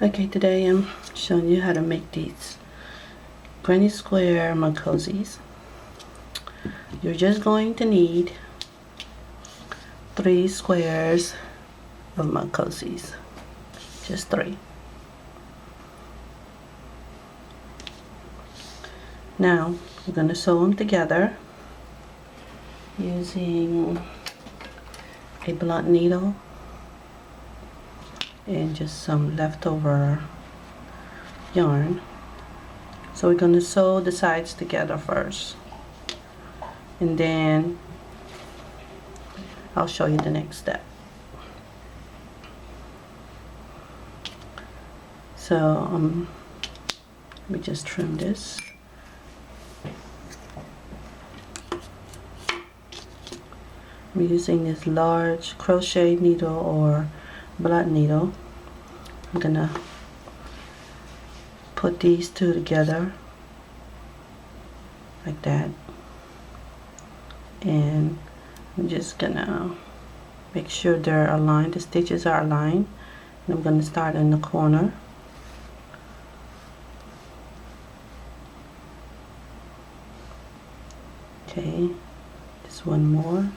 Okay, today I'm showing you how to make these granny square mug cozies. You're just going to need 3 squares of mug cozies, just 3. Now we're going to sew them together using a blunt needle and just some leftover yarn. So we're going to sew the sides together first, and then I'll show you the next step. So let me just trim this. I'm using this large crochet needle or blunt needle. I'm gonna put these two together like that, and I'm just gonna make sure they're aligned, the stitches are aligned, and I'm gonna start in the corner. Okay, just one more.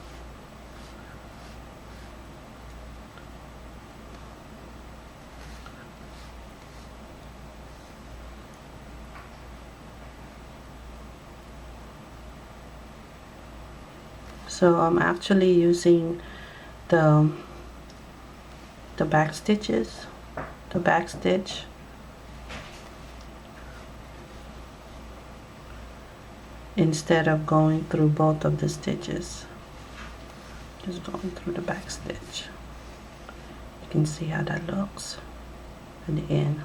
So I'm actually using the back stitches, the back stitch, instead of going through both of the stitches. Just going through the back stitch. You can see how that looks at the end.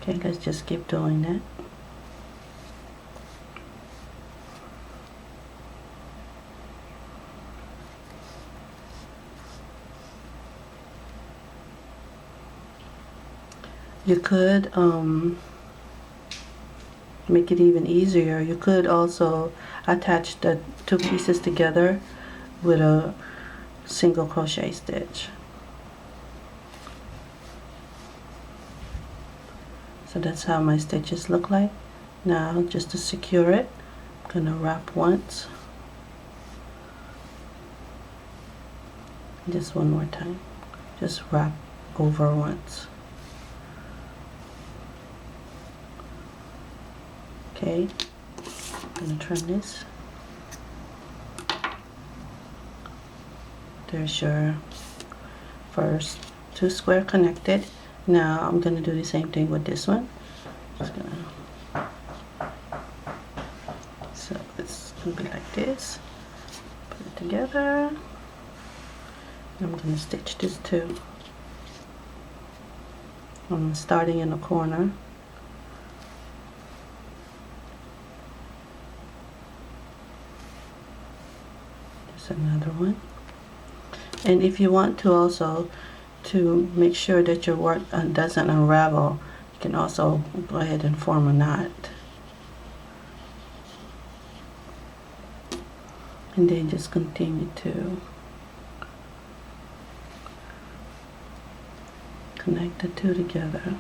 Okay, let's just keep doing that. You could make it even easier. You could also attach the 2 pieces together with a single crochet stitch. So that's how my stitches look like. Now, just to secure it, I'm gonna wrap once. Just one more time. Just wrap over once. Okay, I'm gonna trim this. There's your first 2 square connected. Now I'm gonna do the same thing with this one. Just gonna, so it's gonna be like this. Put it together. I'm gonna stitch this too. I'm starting in the corner. Another one. And if you want to also to make sure that your work doesn't unravel, you can also go ahead and form a knot, and then just continue to connect the 2 together.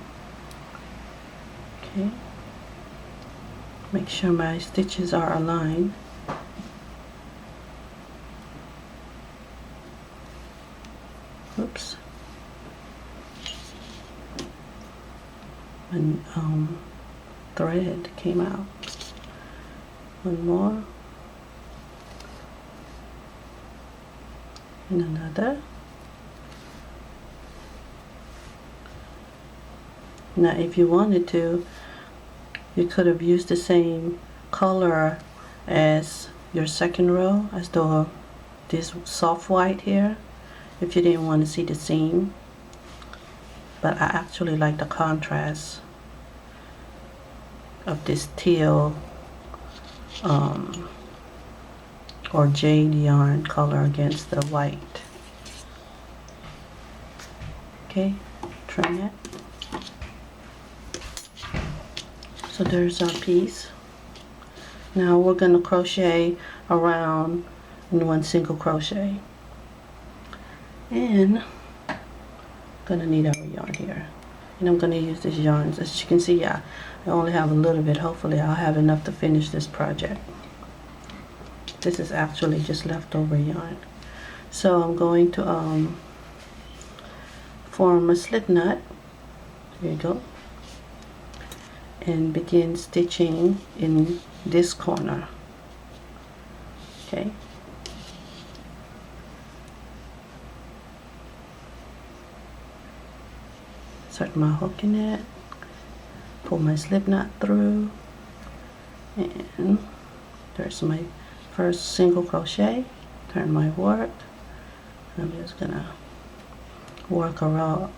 Okay, make sure my stitches are aligned. Oops. And thread came out. One more. And another. Now if you wanted to, you could have used the same color as your second row, as this soft white here, if you didn't want to see the seam. But I actually like the contrast of this teal or jade yarn color against the white. Okay, trim it. So there's our piece. Now we're going to crochet around in 1 single crochet. And gonna need our yarn here. and I'm going to use these yarns. As you can see, I only have a little bit. Hopefully I'll have enough to finish this project. This is actually just leftover yarn. So I'm going to form a slip knot. Here you go. And begin stitching in this corner. Okay. Insert my hook in it. Pull my slip knot through. And there's my first single crochet. Turn my work. I'm just gonna work a row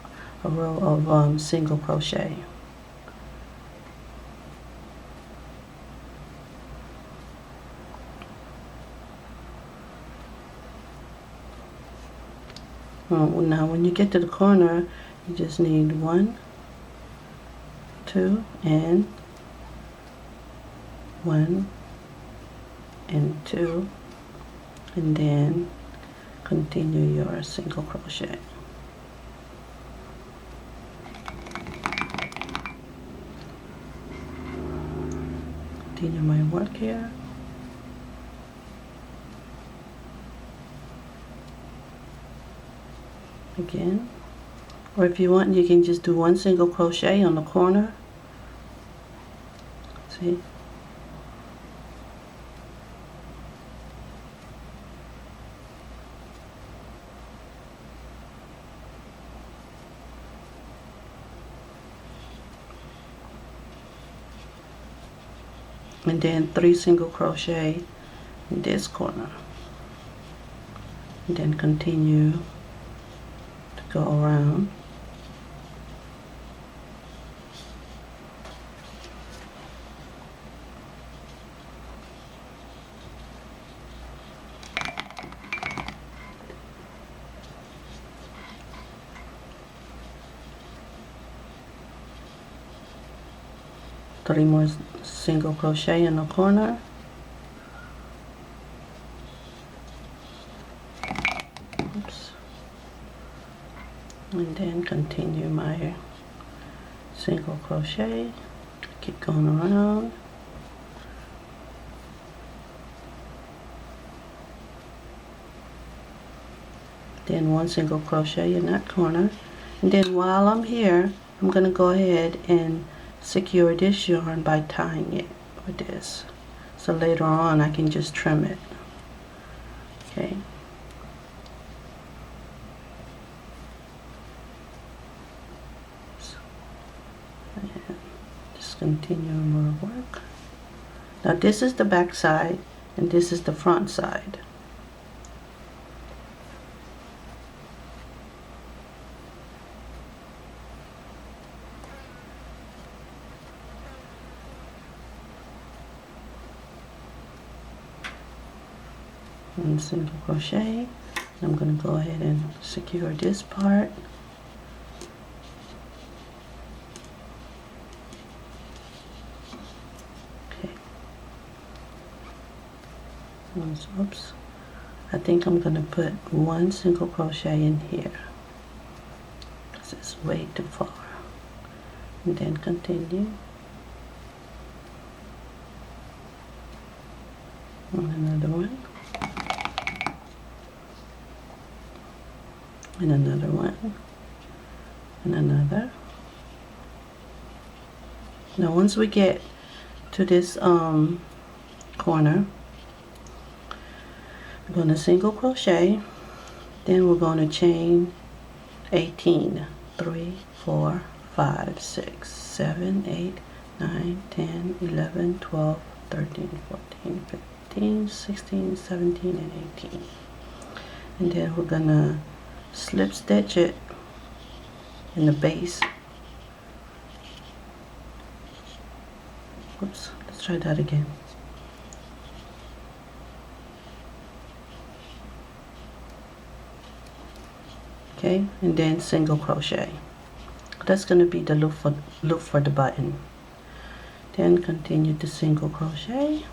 of single crochet. Now when you get to the corner, you just need 1, 2, and 1 and 2, and then continue your single crochet. Continue my work here. Again, or if you want, you can just do 1 single crochet on the corner. See? And then 3 single crochet in this corner, and then continue to go around. Three more single crochet in the corner. Oops. And then continue my single crochet. Keep going around. Then 1 single crochet in that corner. And then while I'm here, I'm going to go ahead and secure this yarn by tying it with this, so later on I can just trim it. Okay. And just continue more work. Now this is the back side and this is the front side. One single crochet. I'm going to go ahead and secure this part. Okay. Oops. I think I'm going to put 1 single crochet in here because it's way too far. And then continue. And another one. And another one, and another. Now once we get to this corner, we're going to single crochet, then we're going to chain 18. 3, 4, 5, 6, 7, 8, 9, 10, 11, 12, 13, 14, 15, 16, 17, and 18. And then we're going to slip stitch it in the base. Oops, let's try that again. Okay, and then single crochet. That's going to be the loop for the button. Then continue to single crochet.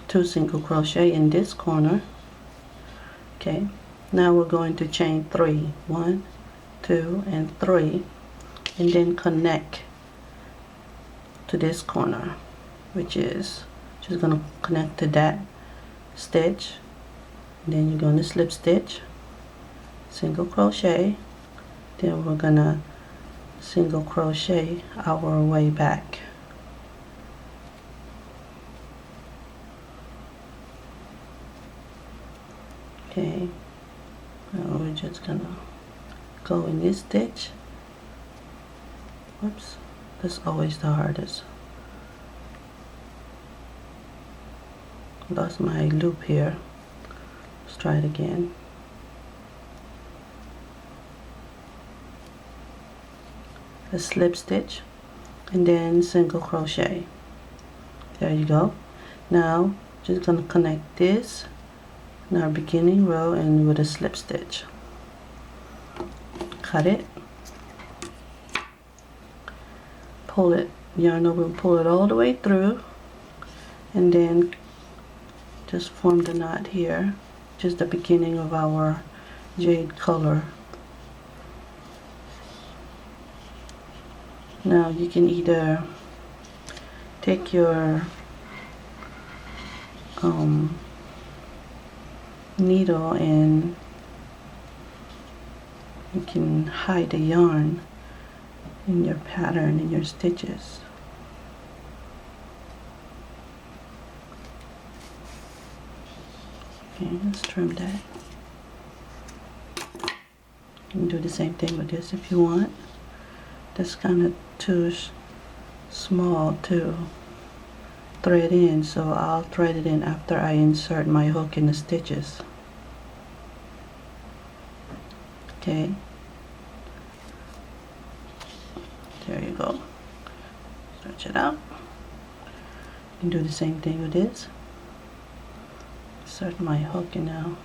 2 single crochet in this corner. Okay, now we're going to chain 3, 1, 2, and 3, and then connect to this corner, which is just going to connect to that stitch. And then you're going to slip stitch, single crochet, then we're going to single crochet our way back. Okay, now we're just gonna go in this stitch. Whoops, that's always the hardest. Lost my loop here. Let's try it again. A slip stitch and then single crochet. There you go. Now just gonna connect this in our beginning row and with a slip stitch. Cut it, pull it, yarn over and pull it all the way through, and then just form the knot here, just the beginning of our jade color. Now you can either take your needle and you can hide the yarn in your pattern, in your stitches. Okay, let's trim that. You can do the same thing with this if you want. That's kind of too small to thread in, so I'll thread it in after I insert my hook in the stitches. Okay, there you go. Stretch it out. You can do the same thing with this. Insert my hook in now.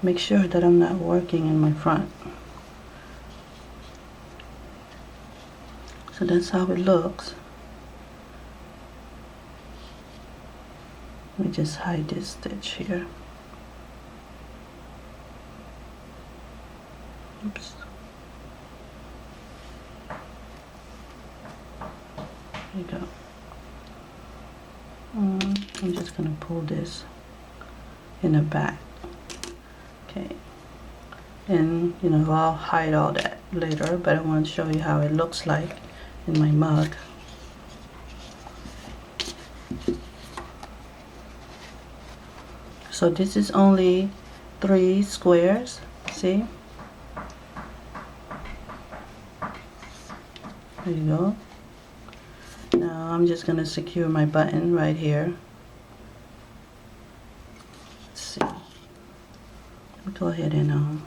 Make sure that I'm not working in my front. So that's how it looks. Let me just hide this stitch here. Oops. There you go. I'm just going to pull this in the back. Okay. And you know, I'll hide all that later, but I want to show you how it looks like in my mug. So this is only 3 squares, see? There you go. Now I'm just going to secure my button right here. Let's see. Go ahead and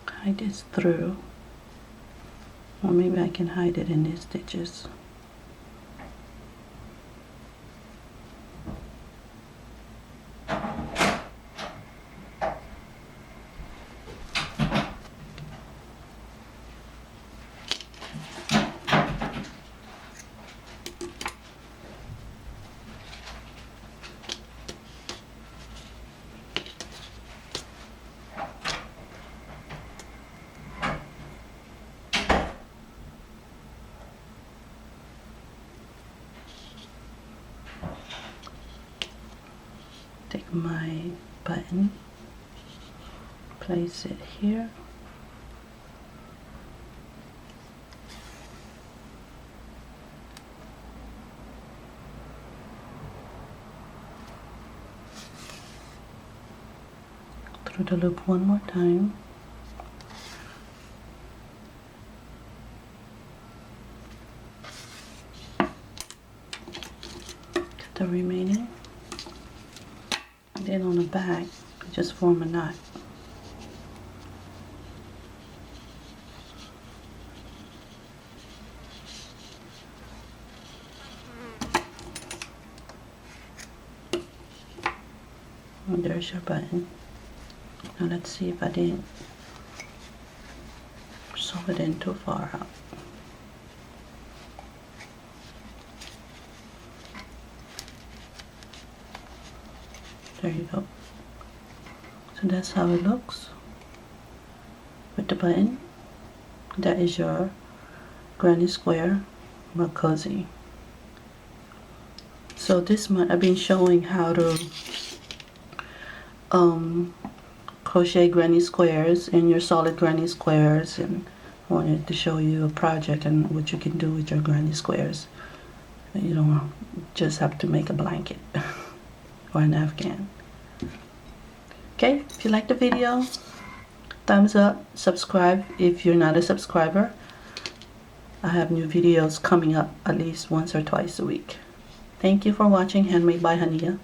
hide this through. Or maybe I can hide it in these stitches. Take my button, place it here, through the loop one more time, cut the remaining. Then on the back, just form a knot. And there's your button. Now let's see if I didn't sew it in too far out. There you go. So that's how it looks with the button. That is your granny square cozy. So this month I've been showing how to crochet granny squares and your solid granny squares, and I wanted to show you a project and what you can do with your granny squares. You don't just have to make a blanket or an afghan. Okay, if you like the video, thumbs up, subscribe if you're not a subscriber. I have new videos coming up at least once or twice a week. Thank you for watching Handmade by Hania.